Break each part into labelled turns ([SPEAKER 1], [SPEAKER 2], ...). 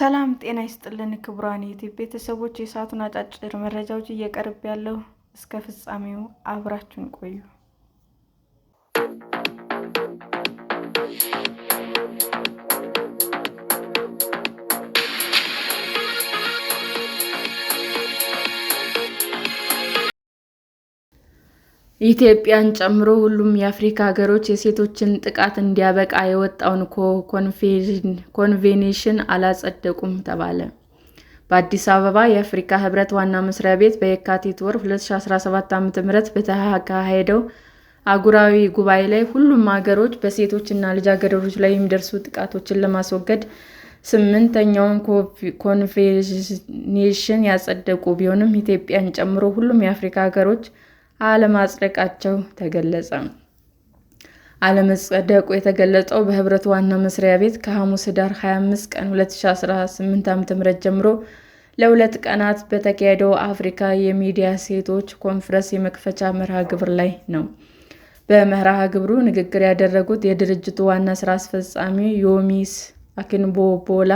[SPEAKER 1] ሰላም ጤና ይስጥልን ክቡራን የዩቲዩብ ቤተሰቦች፣ የሰዓቱን አጫጭር መረጃዎች እየቀርብ ያለው እስከ ፍጻሜው አብራችሁን ቆዩ። ኢትዮጵያን ጨምሮ ሁሉም የአፍሪካ ሀገሮች የሴቶችን ጥቃት እንዲያበቃ የወጣውን ኮንቬንሽን አላጸደቁም ተባለ። በአዲስ አበባ የአፍሪካ ሕብረት ዋና መስሪያ ቤት በየካቲት ወር 2017 ዓ.ም በተካሄደው አህጉራዊ ጉባኤ ላይ ሁሉም ሀገሮች በሴቶችና ልጃገረዶች ላይ የሚደርሱ ጥቃቶችን ለማስወገድ ስምንተኛውን ኮንቬንሽን ያጸደቁ ቢሆንም ኢትዮጵያን ጨምሮ ሁሉም የአፍሪካ ሀገሮች አለማጽደቃቸው ተገለጸ። አለመጸደቁ የተገለጸው በህብረቱ ዋና መስሪያ ቤት ከሐሙስ ህዳር 25 ቀን 2018 ዓ.ም ጀምሮ ለ2 ቀናት በተካሄደው አፍሪካ የሚዲያ ሴቶች ኮንፈረንስ የመክፈቻ መርሃ ግብር ላይ ነው። በመርሃ ግብሩ ንግግር ያደረጉት የድርጅቱ ዋና ስራ አስፈጻሚ ዮሚስ አኪንቦቦላ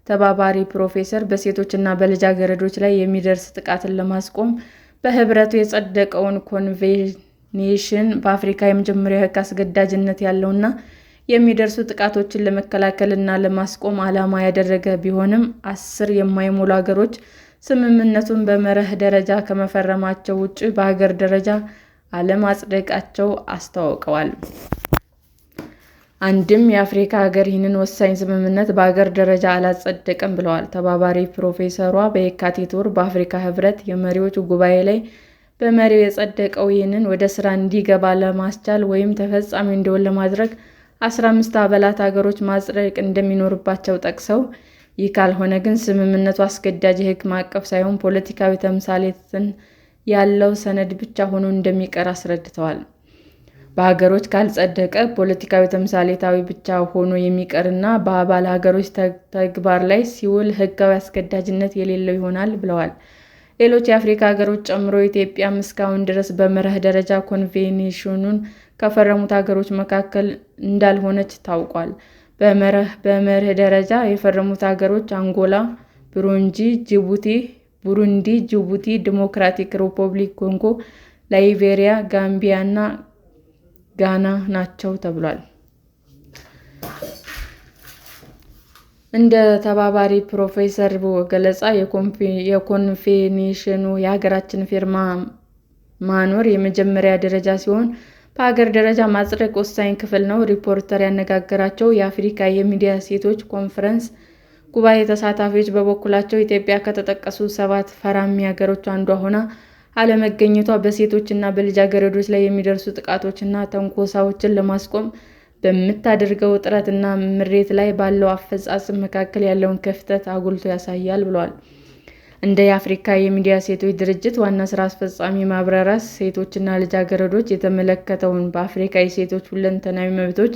[SPEAKER 1] ተባባሪ ፕሮፌሰር በሴቶችና በልጃገረዶች ላይ የሚደርስ ጥቃትን ለማስቆም በህብረቱ የጸደቀውን ኮንቬንሽን በአፍሪካ የመጀመሪያው ህግ አስገዳጅነት ያለውና የሚደርሱ ጥቃቶችን ለመከላከልና ለማስቆም ዓላማ ያደረገ ቢሆንም 10 የማይሞሉ ሀገሮች ስምምነቱን በመርህ ደረጃ ከመፈረማቸው ውጭ በሀገር ደረጃ አለማጽደቃቸው አስታውቀዋል። አንድም የአፍሪካ ሀገር ይህንን ወሳኝ ስምምነት በሀገር ደረጃ አላጸደቀም ብለዋል። ተባባሪ ፕሮፌሰሯ በየካቲት ወር በአፍሪካ ህብረት የመሪዎች ጉባኤ ላይ በመሪው የጸደቀው ይህንን ወደ ስራ እንዲገባ ለማስቻል ወይም ተፈጻሚ እንዲሆን ለማድረግ 15 አባላት ሀገሮች ማጽደቅ እንደሚኖርባቸው ጠቅሰው ይህ ካልሆነ ግን ስምምነቱ አስገዳጅ የህግ ማዕቀፍ ሳይሆን ፖለቲካዊ ተምሳሌትነት ያለው ሰነድ ብቻ ሆኖ እንደሚቀር አስረድተዋል። በሀገሮች ካልጸደቀ ፖለቲካዊ ተምሳሌታዊ ብቻ ሆኖ የሚቀርና በአባል ሀገሮች ተግባር ላይ ሲውል ህጋዊ አስገዳጅነት የሌለው ይሆናል ብለዋል። ሌሎች የአፍሪካ ሀገሮች ጨምሮ ኢትዮጵያም እስካሁን ድረስ በመርህ ደረጃ ኮንቬንሽኑን ከፈረሙት ሀገሮች መካከል እንዳልሆነች ታውቋል። በመርህ ደረጃ የፈረሙት ሀገሮች አንጎላ፣ ቡሩንዲ፣ ጅቡቲ፣ ዲሞክራቲክ ሪፐብሊክ ኮንጎ፣ ላይቤሪያ፣ ጋምቢያ እና ጋና ናቸው ተብሏል። እንደ ተባባሪ ፕሮፌሰር ገለጻ የኮንቬንሽኑ የሀገራችን ፊርማ ማኖር የመጀመሪያ ደረጃ ሲሆን በሀገር ደረጃ ማጽደቅ ወሳኝ ክፍል ነው። ሪፖርተር ያነጋገራቸው የአፍሪካ የሚዲያ ሴቶች ኮንፈረንስ ጉባኤ ተሳታፊዎች በበኩላቸው ኢትዮጵያ ከተጠቀሱ 7 ፈራሚ ሀገሮች አንዷ ሆና አለመገኘቷ በሴቶችና በልጃገረዶች ላይ የሚደርሱ ጥቃቶችና ትንኮሳዎችን ለማስቆም በምታደርገው ጥረትና ምሬት ላይ ባለው አፈጻጸም መካከል ያለውን ክፍተት አጉልቶ ያሳያል ብለዋል። እንደ የአፍሪካ የሚዲያ ሴቶች ድርጅት ዋና ስራ አስፈጻሚ ማብራሪያ ሴቶችና ልጃገረዶች የተመለከተውን በአፍሪካ የሴቶች ሁለንተናዊ መብቶች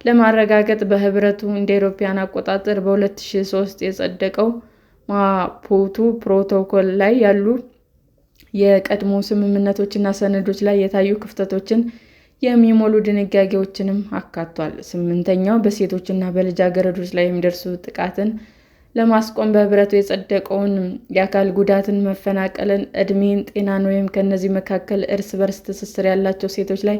[SPEAKER 1] ለማረጋገጥ በህብረቱ እንደ አውሮፓውያን አቆጣጠር በ2003 የጸደቀው ማፑቶ ፕሮቶኮል ላይ ያሉ የቀድሞ ስምምነቶችና ሰነዶች ላይ የታዩ ክፍተቶችን የሚሞሉ ድንጋጌዎችንም አካቷል። ስምንተኛው በሴቶችና በልጃገረዶች ላይ የሚደርሱ ጥቃትን ለማስቆም በህብረቱ የጸደቀውን የአካል ጉዳትን፣ መፈናቀልን፣ ዕድሜን፣ ጤናን ወይም ከእነዚህ መካከል እርስ በርስ ትስስር ያላቸው ሴቶች ላይ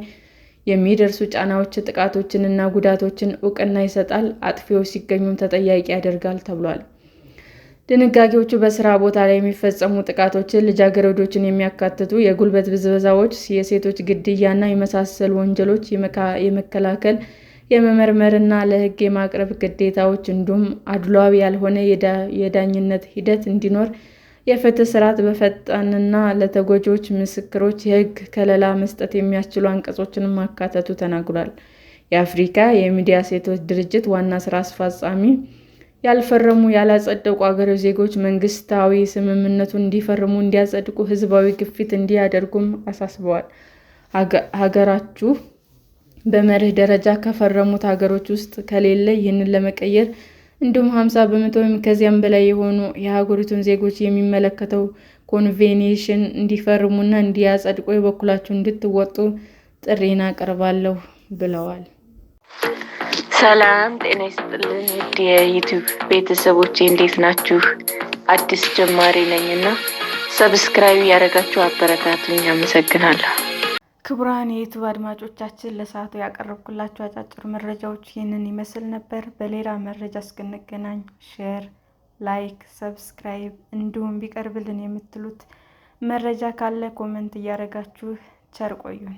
[SPEAKER 1] የሚደርሱ ጫናዎች፣ ጥቃቶችን እና ጉዳቶችን እውቅና ይሰጣል። አጥፊዎች ሲገኙም ተጠያቂ ያደርጋል ተብሏል። ድንጋጌዎቹ በስራ ቦታ ላይ የሚፈጸሙ ጥቃቶችን፣ ልጃገረዶችን የሚያካትቱ የጉልበት ብዝበዛዎች፣ የሴቶች ግድያ እና የመሳሰሉ ወንጀሎች የመከላከል፣ የመመርመርና ለህግ የማቅረብ ግዴታዎች እንዲሁም አድሏዊ ያልሆነ የዳኝነት ሂደት እንዲኖር የፍትህ ስርዓት በፈጣንና ለተጎጂዎች ምስክሮች የህግ ከለላ መስጠት የሚያስችሉ አንቀጾችንም ማካተቱ ተናግሯል። የአፍሪካ የሚዲያ ሴቶች ድርጅት ዋና ስራ አስፈጻሚ ያልፈረሙ ያላጸደቁ አገሮች ዜጎች መንግስታዊ ስምምነቱን እንዲፈርሙ፣ እንዲያጸድቁ ህዝባዊ ግፊት እንዲያደርጉም አሳስበዋል። ሀገራችሁ በመርህ ደረጃ ከፈረሙት ሀገሮች ውስጥ ከሌለ ይህንን ለመቀየር እንዲሁም 50 በመቶ ወይም ከዚያም በላይ የሆኑ የሀገሪቱን ዜጎች የሚመለከተው ኮንቬንሽን እንዲፈርሙና እንዲያጸድቁ የበኩላችሁን እንድትወጡ ጥሪዬን አቀርባለሁ ብለዋል። ሰላም ጤና ይስጥልን ውድ የዩቲዩብ ቤተሰቦቼ እንዴት ናችሁ? አዲስ ጀማሪ ነኝና ሰብስክራይብ ያደረጋችሁ አበረታቱኝ። አመሰግናለሁ። ክቡራን የዩቲዩብ አድማጮቻችን ለሰዓቱ ያቀረብኩላችሁ አጫጭር መረጃዎች ይህንን ይመስል ነበር። በሌላ መረጃ እስክንገናኝ ሼር፣ ላይክ፣ ሰብስክራይብ እንዲሁም ቢቀርብልን የምትሉት መረጃ ካለ ኮመንት እያደረጋችሁ ቸር ቆዩን።